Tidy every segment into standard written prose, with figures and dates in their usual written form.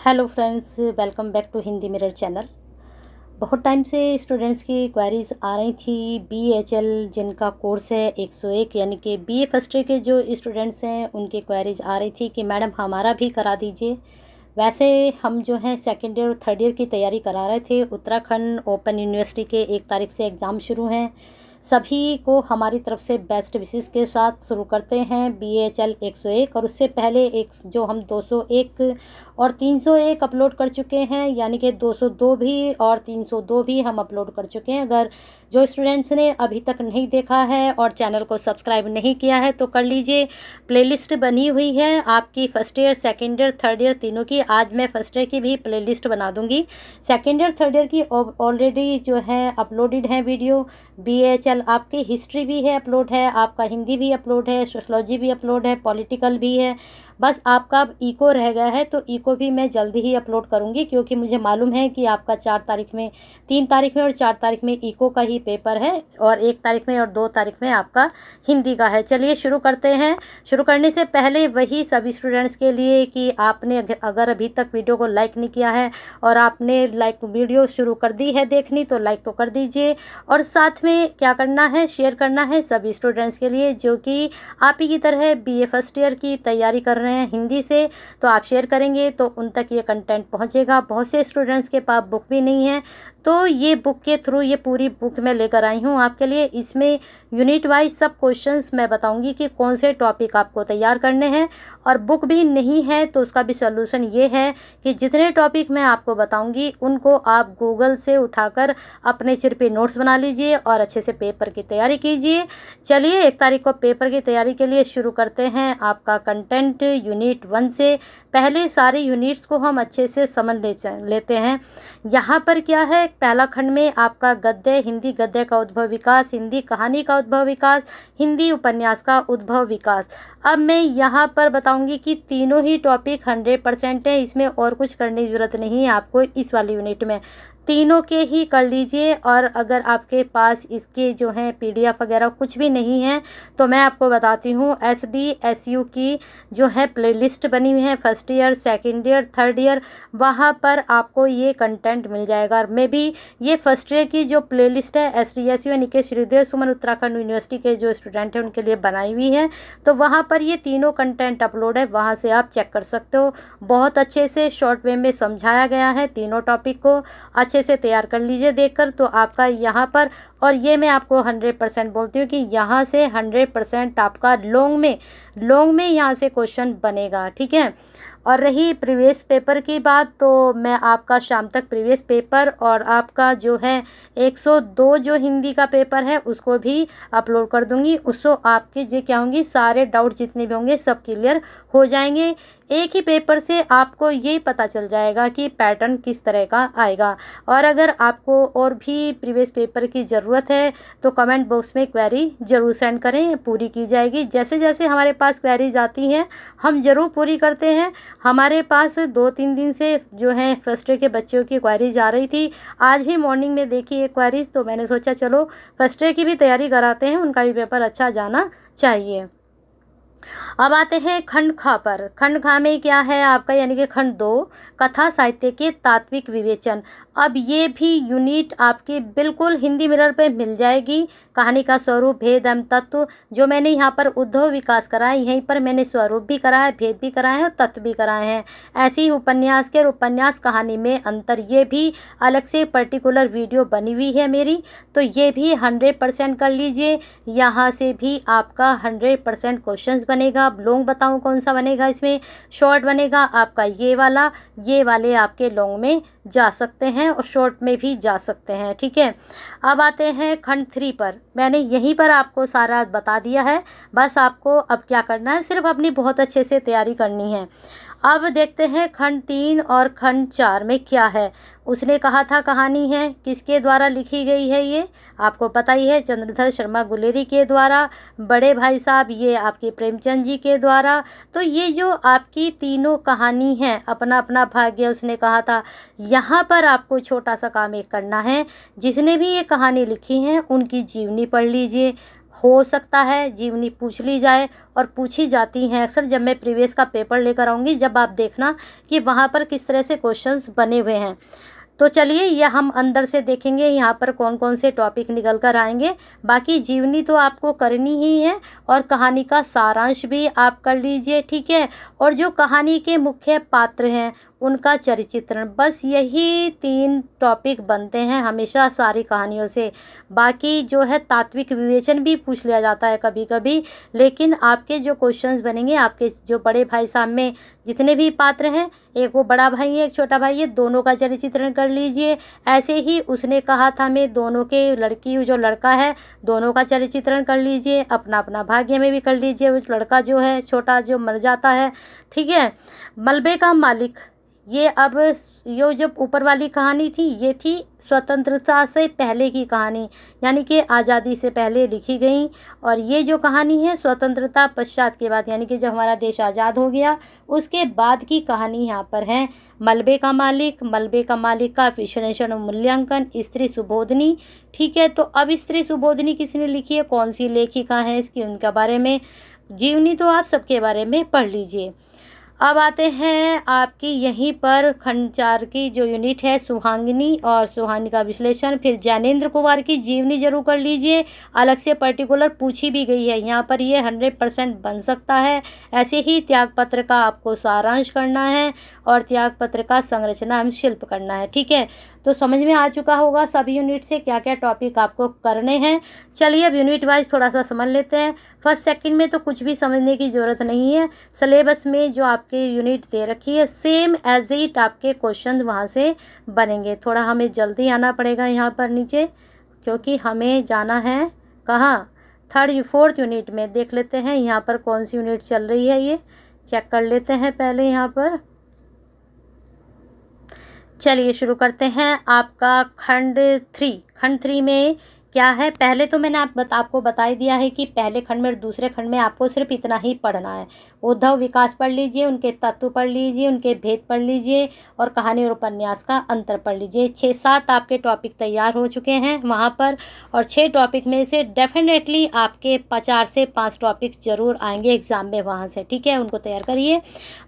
Hello friends, welcome back to Hindi mirror channel. बहुत time से students की क्वेरीज आ रही थी। BHL जिनका कोर्स है 101 यानी कि BA फर्स्ट ईयर के जो स्टूडेंट्स हैं उनकी क्वेरीज आ रही थी कि मैडम हमारा भी करा दीजिए। वैसे हम जो है सेकेंड ईयर और थर्ड ईयर की तैयारी करा रहे थे। उत्तराखंड ओपन यूनिवर्सिटी के 1 तारीख से एग्ज़ाम शुरू हैं। सभी को हमारी तरफ से बेस्ट विशेस के साथ शुरू करते हैं BHL 101। और उससे पहले एक जो हम 201 और 301 अपलोड कर चुके हैं, यानी कि 202 भी और 302 भी हम अपलोड कर चुके हैं। अगर जो स्टूडेंट्स ने अभी तक नहीं देखा है और चैनल को सब्सक्राइब नहीं किया है तो कर लीजिए। प्लेलिस्ट बनी हुई है आपकी first year, second year, third year तीनों की। आज मैं फर्स्ट ईयर की भी प्लेलिस्ट बना दूंगी। सेकेंड ईयर, थर्ड ईयर की ऑलरेडी जो है अपलोडेड है वीडियो। BHL आपकी हिस्ट्री भी है अपलोड है, आपका हिंदी भी अपलोड है, सोशलॉजी भी अपलोड है, पॉलिटिकल भी है। बस आपका अब इको रह गया है, तो इको भी मैं जल्दी ही अपलोड करूंगी, क्योंकि मुझे मालूम है कि आपका 4 तारीख में, 3 तारीख में और 4 तारीख में इको का ही पेपर है, और 1 तारीख में और 2 तारीख में आपका हिंदी का है। चलिए शुरू करते हैं। शुरू करने से पहले वही सभी स्टूडेंट्स के लिए कि आपने अगर अभी तक वीडियो को लाइक नहीं किया है और आपने वीडियो शुरू कर दी है देखनी, तो लाइक तो कर दीजिए। और साथ में क्या करना है, शेयर करना है सभी स्टूडेंट्स के लिए जो कि आप ही की तरह BA फर्स्ट ईयर की तैयारी कर रहे हैं हिंदी से। तो आप शेयर करेंगे तो उन तक ये कंटेंट पहुंचेगा। बहुत से स्टूडेंट्स के पास बुक भी नहीं है, तो ये बुक के थ्रू ये पूरी बुक मैं लेकर आई हूँ आपके लिए। इसमें यूनिट वाइज सब क्वेश्चंस मैं बताऊंगी कि कौन से टॉपिक आपको तैयार करने हैं। और बुक भी नहीं है तो उसका भी सॉल्यूशन ये है कि जितने टॉपिक मैं आपको बताऊंगी उनको आप गूगल से उठाकर अपने सिर पे नोट्स बना लीजिए और अच्छे से पेपर की तैयारी कीजिए। चलिए 1 तारीख को पेपर की तैयारी के लिए शुरू करते हैं आपका कंटेंट यूनिट 1 से। पहले सारे यूनिट्स को हम अच्छे से समझ लेते हैं। यहाँ पर क्या है, पहला खंड में आपका गद्य, हिंदी गद्य का उद्भव विकास, हिंदी कहानी का उद्भव विकास, हिंदी उपन्यास का उद्भव विकास। अब मैं यहाँ पर बताऊंगी कि तीनों ही टॉपिक 100% है, इसमें और कुछ करने की ज़रूरत नहीं है आपको इस वाली यूनिट में। तीनों के ही कर लीजिए। और अगर आपके पास इसके जो हैं PDF वगैरह कुछ भी नहीं है तो मैं आपको बताती हूँ SDSU की जो है प्लेलिस्ट बनी हुई है first year, second year, third year, वहाँ पर आपको ये कंटेंट मिल जाएगा। और मैं भी ये फर्स्ट ईयर की जो प्लेलिस्ट है SDSU यानी कि श्रीदेव सुमन उत्तराखंड यूनिवर्सिटी के जो स्टूडेंट हैं उनके लिए बनाई हुई है, तो वहाँ पर ये तीनों कंटेंट अपलोड है, वहाँ से आप चेक कर सकते हो। बहुत अच्छे से शॉर्ट वे में समझाया गया है तीनों टॉपिक को। अच्छे से तैयार कर लीजिए देखकर, तो आपका यहाँ पर, और ये मैं आपको 100% बोलती हूँ कि यहाँ से 100% आपका लॉन्ग में यहाँ से क्वेश्चन बनेगा, ठीक है। और रही प्रीवियस पेपर की बात, तो मैं आपका शाम तक प्रीवियस पेपर और आपका जो है 102 जो हिंदी का पेपर है उसको भी अपलोड कर दूंगी। उसको आपके जो क्या होंगी, सारे डाउट जितने भी होंगे सब क्लियर हो जाएंगे। एक ही पेपर से आपको ये पता चल जाएगा कि पैटर्न किस तरह का आएगा। और अगर आपको और भी प्रीवियस पेपर की ज़रूरत है तो कमेंट बॉक्स में क्वेरी ज़रूर सेंड करें, पूरी की जाएगी। जैसे जैसे हमारे पास क्वेरीज आती हैं हम ज़रूर पूरी करते हैं। हमारे पास 2-3 दिन से जो है फर्स्ट ईयर के बच्चों की क्वेरीज आ रही थी। आज भी मॉर्निंग में देखी एक क्वेरीज, तो मैंने सोचा चलो फर्स्ट ईयर की भी तैयारी कराते हैं, उनका भी पेपर अच्छा जाना चाहिए। अब आते हैं खंड खा पर। खंड खा में क्या है आपका, यानी कि खंड 2 कथा साहित्य के तात्विक विवेचन। अब ये भी यूनिट आपकी बिल्कुल हिंदी मिरर पे मिल जाएगी। कहानी का स्वरूप, भेद एवं तत्व, जो मैंने यहाँ पर उद्भव विकास कराया, यहीं पर मैंने स्वरूप भी कराया, भेद भी कराए हैं और तत्व भी कराए हैं। ऐसे ही उपन्यास के और उपन्यास कहानी में अंतर, ये भी अलग से पर्टिकुलर वीडियो बनी हुई है मेरी, तो ये भी 100% कर लीजिए। यहाँ से भी आपका 100% क्वेश्चंस बनेगा। अब लॉन्ग बताऊँ कौन सा बनेगा, इसमें शॉर्ट बनेगा आपका ये वाला। ये वाले आपके लॉन्ग में जा सकते हैं और शॉर्ट में भी जा सकते हैं, ठीक है। अब आते हैं खंड 3 पर। मैंने यहीं पर आपको सारा बता दिया है, बस आपको अब क्या करना है, सिर्फ अपनी बहुत अच्छे से तैयारी करनी है। अब देखते हैं खंड 3 और खंड 4 में क्या है। उसने कहा था कहानी है, किसके द्वारा लिखी गई है, ये आपको पता ही है, चंद्रधर शर्मा गुलेरी के द्वारा। बड़े भाई साहब ये आपके प्रेमचंद जी के द्वारा। तो ये जो आपकी तीनों कहानी है, अपना अपना भाग्य उसने कहा था। यहाँ पर आपको छोटा सा काम एक करना है, जिसने भी ये कहानी लिखी है उनकी जीवनी पढ़ लीजिए। हो सकता है जीवनी पूछ ली जाए, और पूछी जाती हैं अक्सर। जब मैं प्रीवियस का पेपर लेकर आऊँगी, जब आप देखना कि वहाँ पर किस तरह से क्वेश्चंस बने हुए हैं। तो चलिए यह हम अंदर से देखेंगे यहाँ पर कौन कौन से टॉपिक निकल कर आएंगे। बाकी जीवनी तो आपको करनी ही है, और कहानी का सारांश भी आप कर लीजिए, ठीक है। और जो कहानी के मुख्य पात्र हैं उनका चरित्रण, बस यही 3 टॉपिक बनते हैं हमेशा सारी कहानियों से। बाकी जो है तात्विक विवेचन भी पूछ लिया जाता है कभी कभी, लेकिन आपके जो क्वेश्चंस बनेंगे, आपके जो बड़े भाई साहब में जितने भी पात्र हैं, एक वो बड़ा भाई है, एक छोटा भाई है, दोनों का चरित्रण कर लीजिए। ऐसे ही उसने कहा था मैं, दोनों के लड़की जो लड़का है दोनों का चरित्रण कर लीजिए। अपना अपना भाग्य में भी कर लीजिए, उस लड़का जो है छोटा जो मर जाता है, ठीक है। मलबे का मालिक, ये अब ये जो ऊपर वाली कहानी थी ये थी स्वतंत्रता से पहले की कहानी, यानी कि आज़ादी से पहले लिखी गई। और ये जो कहानी है स्वतंत्रता पश्चात के बाद, यानी कि जब हमारा देश आज़ाद हो गया उसके बाद की कहानी यहाँ पर है। मलबे का मालिक, मलबे का मालिक का विश्लेषण और मूल्यांकन, स्त्री सुबोधनी, ठीक है। तो अब स्त्री सुबोधनी किसने लिखी है, कौन सी लेखिका है इसकी, उनके बारे में जीवनी तो आप सबके बारे में पढ़ लीजिए। अब आते हैं आपकी यहीं पर खंड 4 की जो यूनिट है सुहागिनी और सुहागिनी का विश्लेषण। फिर ज्ञानेंद्र कुमार की जीवनी जरूर कर लीजिए, अलग से पर्टिकुलर पूछी भी गई है यहाँ पर, ये 100% बन सकता है। ऐसे ही त्यागपत्र का आपको सारांश करना है, और त्यागपत्र का संरचना एवं शिल्प करना है, ठीक है। तो समझ में आ चुका होगा सभी यूनिट से क्या क्या टॉपिक आपको करने हैं। चलिए अब यूनिट वाइज थोड़ा सा समझ लेते हैं। फर्स्ट सेकंड में तो कुछ भी समझने की ज़रूरत नहीं है, सिलेबस में जो आपके यूनिट दे रखी है सेम एज इट आपके क्वेश्चन वहाँ से बनेंगे। थोड़ा हमें जल्दी आना पड़ेगा यहाँ पर नीचे, क्योंकि हमें जाना है कहाँ, 3rd 4th यूनिट में। देख लेते हैं यहाँ पर कौन सी यूनिट चल रही है, ये चेक कर लेते हैं पहले यहाँ पर। चलिए शुरू करते हैं। आपका खंड 3 में क्या है, पहले तो मैंने आपको बता ही दिया है कि पहले खंड में और दूसरे खंड में आपको सिर्फ इतना ही पढ़ना है। उद्धव विकास पढ़ लीजिए, उनके तत्व पढ़ लीजिए, उनके भेद पढ़ लीजिए, और कहानी और उपन्यास का अंतर पढ़ लीजिए। 6-7 आपके टॉपिक तैयार हो चुके हैं वहाँ पर, और 6 टॉपिक में से डेफिनेटली आपके 4 से 5 टॉपिक जरूर आएंगे एग्जाम में वहाँ से, ठीक है। उनको तैयार करिए।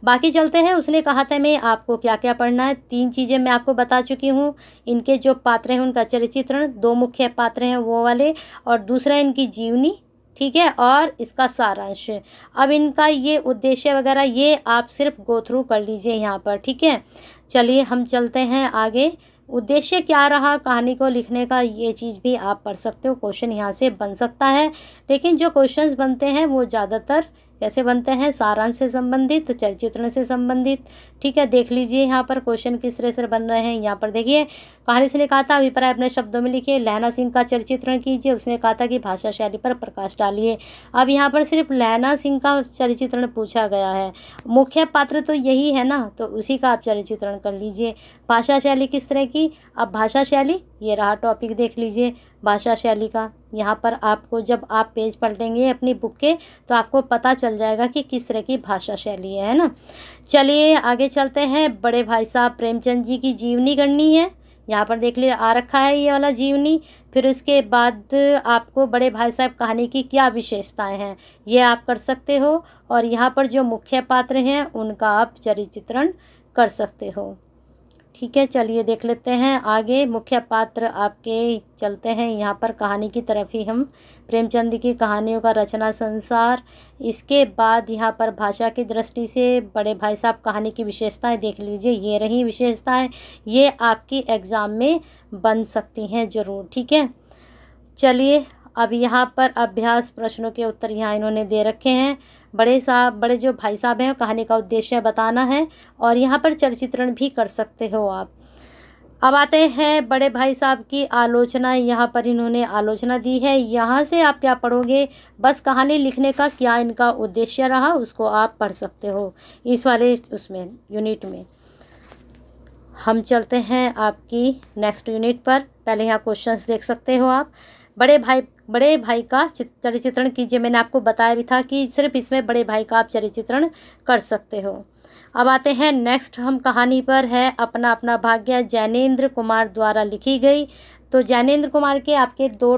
बाकी चलते हैं, उसने कहा था मैं आपको क्या क्या पढ़ना है। 3 चीज़ें मैं आपको बता चुकी हूँ। इनके जो पात्र हैं उनका चरित्रण, 2 मुख्य पात्र हैं वो वाले, और दूसरा इनकी जीवनी, ठीक है, और इसका सारांश। अब इनका ये उद्देश्य वगैरह ये आप सिर्फ गो थ्रू कर लीजिए यहाँ पर, ठीक है। चलिए हम चलते हैं आगे। उद्देश्य क्या रहा कहानी को लिखने का, ये चीज़ भी आप पढ़ सकते हो, क्वेश्चन यहाँ से बन सकता है। लेकिन जो क्वेश्चंस बनते हैं वो ज़्यादातर कैसे बनते हैं, सारांश से संबंधित, तो चरित्रण से संबंधित, ठीक है। देख लीजिए यहाँ पर क्वेश्चन किस तरह से बन रहे हैं। यहाँ पर देखिए कहानी से ने कहा था अभिप्राय अपने शब्दों में लिखिए, लहना सिंह का चरित्रण कीजिए, उसने कहा था कि भाषा शैली पर प्रकाश डालिए। अब यहाँ पर सिर्फ लहना सिंह का चरित्रण पूछा गया है, मुख्य पात्र तो यही है ना, तो उसी का आप चरित्रण कर लीजिए। भाषा शैली किस तरह की, अब भाषा शैली ये रहा टॉपिक, देख लीजिए भाषा शैली का। यहाँ पर आपको जब आप पेज पलटेंगे अपनी बुक के तो आपको पता चल जाएगा कि किस तरह की भाषा शैली है ना। चलिए आगे चलते हैं। बड़े भाई साहब प्रेमचंद जी की जीवनी करनी है, यहाँ पर देख लिए आ रखा है ये वाला जीवनी। फिर उसके बाद आपको बड़े भाई साहब कहानी की क्या विशेषताएं हैं ये आप कर सकते हो, और यहाँ पर जो मुख्य पात्र हैं उनका आप चरित्रण कर सकते हो, ठीक है। चलिए देख लेते हैं आगे। मुख्य पात्र आपके चलते हैं यहाँ पर कहानी की तरफ ही हम, प्रेमचंद की कहानियों का रचना संसार। इसके बाद यहाँ पर भाषा की दृष्टि से बड़े भाई साहब कहानी की विशेषताएं देख लीजिए, ये रही विशेषताएं, ये आपकी एग्ज़ाम में बन सकती हैं ज़रूर, ठीक है। चलिए अब यहाँ पर अभ्यास प्रश्नों के उत्तर यहाँ इन्होंने दे रखे हैं। बड़े जो भाई साहब हैं कहानी का उद्देश्य बताना है, और यहाँ पर चरित्रण भी कर सकते हो आप। अब आते हैं बड़े भाई साहब की आलोचना, यहाँ पर इन्होंने आलोचना दी है। यहाँ से आप क्या पढ़ोगे, बस कहानी लिखने का क्या इनका उद्देश्य रहा उसको आप पढ़ सकते हो इस वाले उसमें यूनिट में। हम चलते हैं आपकी नेक्स्ट यूनिट पर। पहले यहाँ क्वेश्चंस देख सकते हो आप। बड़े भाई का चरित्रण कीजिए, मैंने आपको बताया भी था कि सिर्फ इसमें बड़े भाई का आप चरित्रण कर सकते हो। अब आते हैं नेक्स्ट हम कहानी पर है अपना अपना भाग्य, ज्ञानेंद्र कुमार द्वारा लिखी गई। तो ज्ञानेंद्र कुमार के आपके दो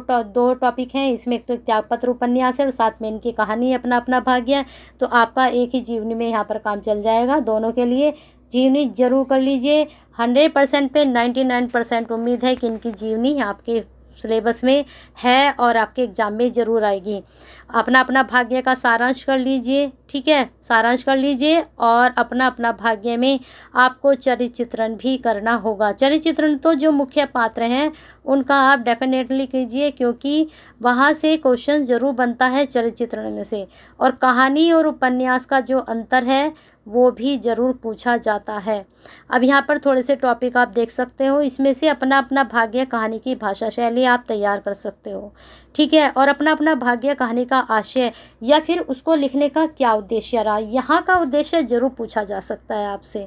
टॉपिक हैं, इसमें एक तो त्यागपत्र उपन्यास है और साथ में इनकी कहानी अपना अपना भाग्य। तो आपका एक ही जीवनी में यहाँ पर काम चल जाएगा दोनों के लिए। जीवनी जरूर कर लीजिए। 100% पे 99% उम्मीद है कि इनकी जीवनी आपके सिलेबस में है और आपके एग्ज़ाम में ज़रूर आएगी। अपना अपना भाग्य का सारांश कर लीजिए, ठीक है, सारांश कर लीजिए। और अपना अपना भाग्य में आपको चरित्र चित्रण भी करना होगा। चरित्र चित्रण तो जो मुख्य पात्र हैं उनका आप डेफिनेटली कीजिए, क्योंकि वहाँ से क्वेश्चन ज़रूर बनता है चरित्र चित्रण में से। और कहानी और उपन्यास का जो अंतर है वो भी ज़रूर पूछा जाता है। अब यहाँ पर थोड़े से टॉपिक आप देख सकते हो, इसमें से अपना अपना भाग्य कहानी की भाषा शैली आप तैयार कर सकते हो, ठीक है। और अपना अपना भाग्य कहानी का आशय या फिर उसको लिखने का क्या उद्देश्य रहा, यहाँ का उद्देश्य ज़रूर पूछा जा सकता है आपसे,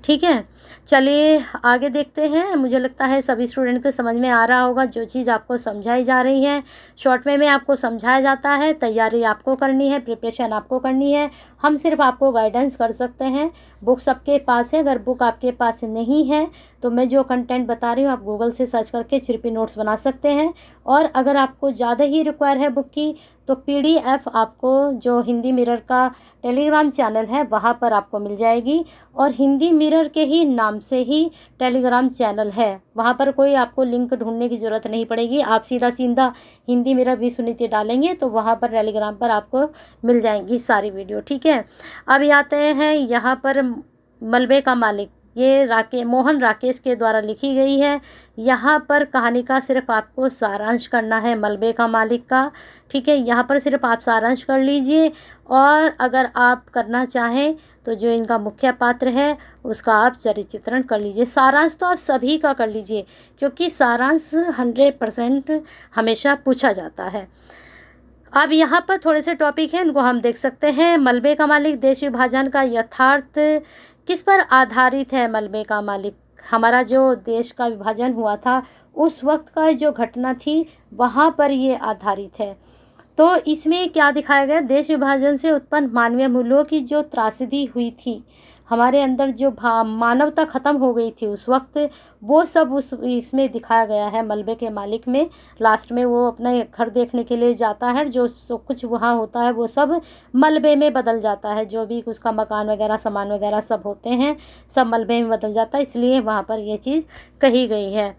ठीक है। चलिए आगे देखते हैं। मुझे लगता है सभी स्टूडेंट को समझ में आ रहा होगा जो चीज़ आपको समझाई जा रही है। शॉर्ट में आपको समझाया जाता है, तैयारी आपको करनी है, प्रिपरेशन आपको करनी है। हम सिर्फ आपको गाइडेंस कर सकते हैं। बुक सबके पास है, अगर बुक आपके पास नहीं है तो मैं जो कंटेंट बता रही हूँ आप गूगल से सर्च करके चिरपी नोट्स बना सकते हैं। और अगर आपको ज़्यादा ही रिक्वायर है बुक की तो PDF आपको जो हिंदी मिरर का टेलीग्राम चैनल है वहाँ पर आपको मिल जाएगी। और हिंदी मिरर के ही नाम से ही टेलीग्राम चैनल है, वहाँ पर कोई आपको लिंक ढूंढने की ज़रूरत नहीं पड़ेगी। आप सीधा सीधा हिंदी मिरर भी सुनीति डालेंगे तो वहाँ पर टेलीग्राम पर आपको मिल जाएंगी सारी वीडियो, ठीक है। अब आते हैं यहाँ पर मलबे का मालिक, ये मोहन राकेश के द्वारा लिखी गई है। यहाँ पर कहानी का सिर्फ आपको सारांश करना है मलबे का मालिक का, ठीक है। यहाँ पर सिर्फ आप सारांश कर लीजिए। और अगर आप करना चाहें तो जो इनका मुख्य पात्र है उसका आप चरित्र चित्रण कर लीजिए। सारांश तो आप सभी का कर लीजिए, क्योंकि सारांश 100% हमेशा पूछा जाता है। अब यहाँ पर थोड़े से टॉपिक हैं, उनको हम देख सकते हैं। मलबे का मालिक देश विभाजन का यथार्थ किस पर आधारित है। मलबे का मालिक, हमारा जो देश का विभाजन हुआ था उस वक्त का जो घटना थी वहाँ पर ये आधारित है। तो इसमें क्या दिखाया गया, देश विभाजन से उत्पन्न मानवीय मूल्यों की जो त्रासदी हुई थी, हमारे अंदर जो मानवता ख़त्म हो गई थी उस वक्त, वो सब उस इसमें दिखाया गया है मलबे के मालिक में। लास्ट में वो अपना घर देखने के लिए जाता है, जो कुछ वहाँ होता है वो सब मलबे में बदल जाता है। जो भी उसका मकान वगैरह सामान वगैरह सब होते हैं सब मलबे में बदल जाता है, इसलिए वहाँ पर ये चीज़ कही गई है,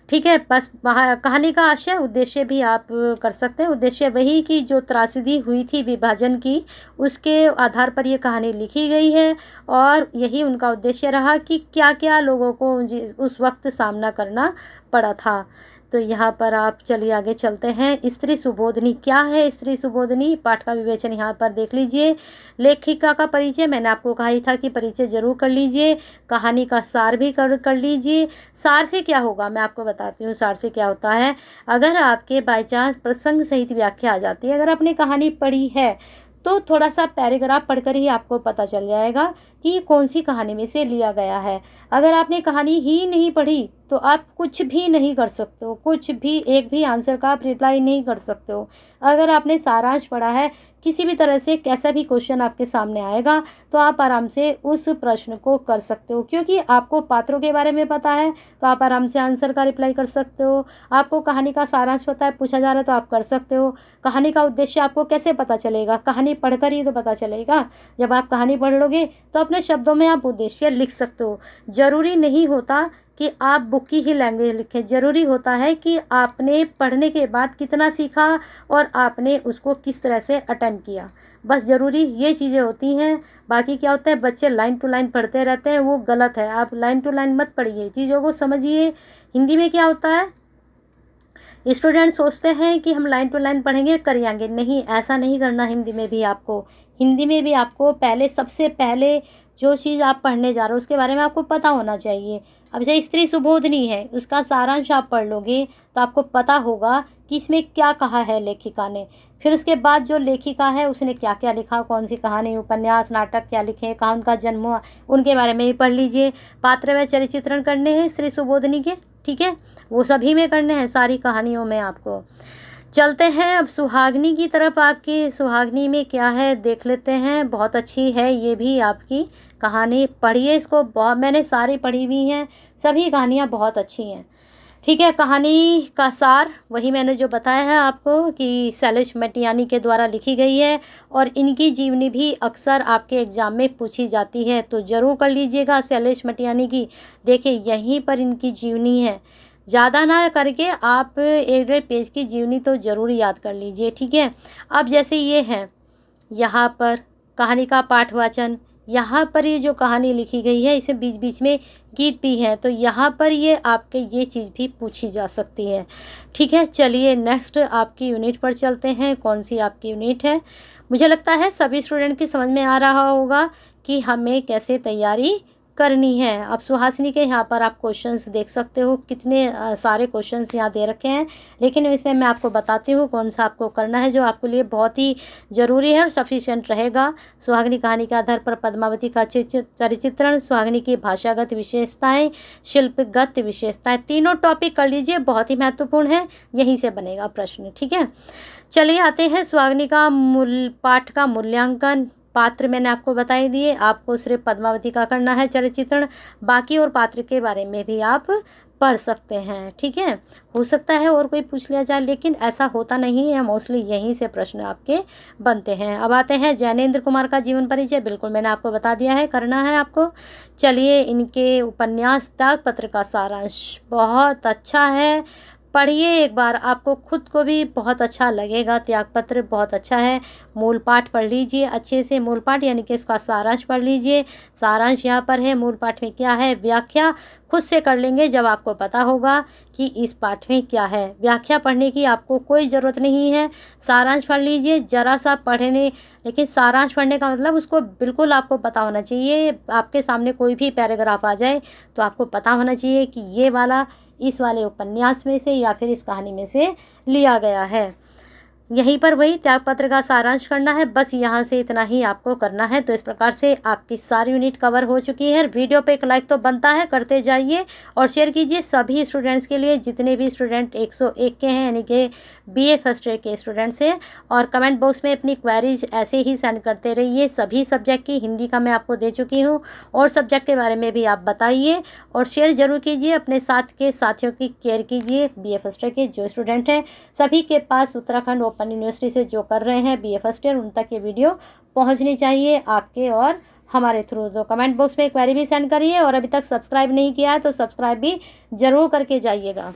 ठीक है। बस वहाँ कहानी का आशय उद्देश्य भी आप कर सकते हैं। उद्देश्य वही कि जो त्रासदी हुई थी विभाजन की, उसके आधार पर ये कहानी लिखी गई है। और यही उनका उद्देश्य रहा कि क्या क्या लोगों को उस वक्त सामना करना पड़ा था। तो यहाँ पर आप चलिए आगे चलते हैं। स्त्री सुबोधनी, क्या है स्त्री सुबोधनी, पाठ का विवेचन यहाँ पर देख लीजिए। लेखिका का परिचय, मैंने आपको कहा ही था कि परिचय जरूर कर लीजिए। कहानी का सार भी कर लीजिए। सार से क्या होगा मैं आपको बताती हूँ। सार से क्या होता है, अगर आपके बाई चांस प्रसंग सहित व्याख्या आ जाती है, अगर आपने कहानी पढ़ी है तो थोड़ा सा पैराग्राफ पढ़कर ही आपको पता चल जाएगा कि ये कौन सी कहानी में से लिया गया है। अगर आपने कहानी ही नहीं पढ़ी तो आप कुछ भी नहीं कर सकते हो, कुछ भी एक भी आंसर का आप रिप्लाई नहीं कर सकते हो। अगर आपने सारांश पढ़ा है, किसी भी तरह से कैसा भी क्वेश्चन आपके सामने आएगा तो आप आराम से उस प्रश्न को कर सकते हो, क्योंकि आपको पात्रों के बारे में पता है तो आप आराम से आंसर का रिप्लाई कर सकते हो। आपको कहानी का सारांश पता है, पूछा जा रहा है तो आप कर सकते हो। कहानी का उद्देश्य आपको कैसे पता चलेगा, कहानी पढ़कर ही तो पता चलेगा। जब आप कहानी पढ़ लोगे तो अपने शब्दों में आप उद्देश्य लिख सकते हो। ज़रूरी नहीं होता कि आप बुक की ही लैंग्वेज लिखें, ज़रूरी होता है कि आपने पढ़ने के बाद कितना सीखा और आपने उसको किस तरह से अटेंड किया, बस ज़रूरी ये चीज़ें होती हैं। बाकी क्या होता है, बच्चे लाइन टू लाइन पढ़ते रहते हैं, वो गलत है। आप लाइन टू लाइन मत पढ़िए, चीज़ों को समझिए। हिंदी में क्या होता है, स्टूडेंट सोचते हैं कि हम लाइन टू लाइन पढ़ेंगे कर आएंगे, नहीं, ऐसा नहीं करना। हिंदी में भी आपको पहले, सबसे पहले जो चीज़ आप पढ़ने जा रहे हो उसके बारे में आपको पता होना चाहिए। अब जैसे स्त्री सुबोधनी है, उसका सारांश आप पढ़ लोगे तो आपको पता होगा कि इसमें क्या कहा है लेखिका ने। फिर उसके बाद जो लेखिका है उसने क्या क्या लिखा, कौन सी कहानी, उपन्यास, नाटक क्या लिखे, कहाँ उनका जन्म हुआ, उनके बारे में भी पढ़ लीजिए। पात्र व चरित्र चित्रण करने हैं स्त्री सुबोधनी के, ठीक है, वो सभी में करने हैं, सारी कहानियों में आपको। चलते हैं अब सुहागनी की तरफ। आपकी सुहागनी में क्या है देख लेते हैं। बहुत अच्छी है ये भी आपकी कहानी, पढ़िए इसको। बहुत मैंने सारी पढ़ी हुई हैं, सभी कहानियाँ बहुत अच्छी हैं। ठीक है, कहानी का सार वही मैंने जो बताया है आपको कि शैलेश मटियानी के द्वारा लिखी गई है और इनकी जीवनी भी अक्सर आपके एग्ज़ाम में पूछी जाती है, तो ज़रूर कर लीजिएगा शैलेश मटियानी की। देखिए यहीं पर इनकी जीवनी है, ज़्यादा ना करके आप 1-1.5 पेज की जीवनी तो ज़रूर याद कर लीजिए। ठीक है, अब जैसे ये है, यहाँ पर कहानी का पाठ वाचन, यहाँ पर ये जो कहानी लिखी गई है इसमें बीच बीच में गीत भी हैं, तो यहाँ पर ये आपके ये चीज़ भी पूछी जा सकती है। ठीक है, चलिए नेक्स्ट आपकी यूनिट पर चलते हैं। कौन सी आपकी यूनिट है? मुझे लगता है सभी स्टूडेंट की समझ में आ रहा होगा कि हमें कैसे तैयारी करनी है। अब सुहासिनी के यहाँ पर आप क्वेश्चंस देख सकते हो, कितने सारे क्वेश्चंस यहाँ दे रखे हैं, लेकिन इसमें मैं आपको बताती हूँ कौन सा आपको करना है जो आपके लिए बहुत ही ज़रूरी है और सफिशिएंट रहेगा। सुहागिनी कहानी के आधार पर पद्मावती का चरित्रण, सुहागिनी की भाषागत विशेषताएँ, शिल्पगत विशेषताएँ, तीनों टॉपिक कर लीजिए, बहुत ही महत्वपूर्ण है, यहीं से बनेगा प्रश्न। ठीक है, चलिए आते हैं सुहागिनी का पाठ का मूल्यांकन। पात्र मैंने आपको बता ही दिए, आपको सिर्फ पद्मावती का करना है चरित्रण, बाकी और पात्र के बारे में भी आप पढ़ सकते हैं। ठीक है, हो सकता है और कोई पूछ लिया जाए, लेकिन ऐसा होता नहीं है, मोस्टली यहीं से प्रश्न आपके बनते हैं। अब आते हैं जैनेंद्र कुमार का जीवन परिचय। बिल्कुल मैंने आपको बता दिया है, करना है आपको। चलिए इनके उपन्यास त्यागपत्र का सारांश बहुत अच्छा है, पढ़िए एक बार, आपको खुद को भी बहुत अच्छा लगेगा। त्यागपत्र बहुत अच्छा है। मूल पाठ पढ़ लीजिए अच्छे से, मूल पाठ यानी कि इसका सारांश पढ़ लीजिए। सारांश यहाँ पर है, मूल पाठ में क्या है, व्याख्या खुद से कर लेंगे जब आपको पता होगा कि इस पाठ में क्या है। व्याख्या पढ़ने की आपको कोई ज़रूरत नहीं है, सारांश पढ़ लीजिए। ज़रा सा पढ़ने, लेकिन सारांश पढ़ने का मतलब उसको बिल्कुल आपको पता होना चाहिए। आपके सामने कोई भी पैराग्राफ आ जाए तो आपको पता होना चाहिए कि ये वाला इस वाले उपन्यास में से या फिर इस कहानी में से लिया गया है। यहीं पर वही त्यागपत्र का सारांश करना है, बस यहाँ से इतना ही आपको करना है। तो इस प्रकार से आपकी सारी यूनिट कवर हो चुकी है। वीडियो पे एक लाइक तो बनता है, करते जाइए और शेयर कीजिए सभी स्टूडेंट्स के लिए, जितने भी स्टूडेंट 101 के हैं, यानी कि बीए फर्स्ट ईयर के स्टूडेंट्स हैं। और कमेंट बॉक्स में अपनी क्वेरीज ऐसे ही सेंड करते रहिए। सभी सब्जेक्ट की, हिंदी का मैं आपको दे चुकी हूँ, और सब्जेक्ट के बारे में भी आप बताइए और शेयर ज़रूर कीजिए। अपने साथ के साथियों की केयर कीजिए। बीए फर्स्ट ईयर के जो स्टूडेंट हैं सभी के पास उत्तराखंड ओपन यूनिवर्सिटी से जो कर रहे हैं बीए फर्स्ट ईयर, उन तक ये वीडियो पहुंचनी चाहिए आपके और हमारे थ्रू। तो कमेंट बॉक्स में क्वेरी भी सेंड करिए, और अभी तक सब्सक्राइब नहीं किया है तो सब्सक्राइब भी ज़रूर करके जाइएगा।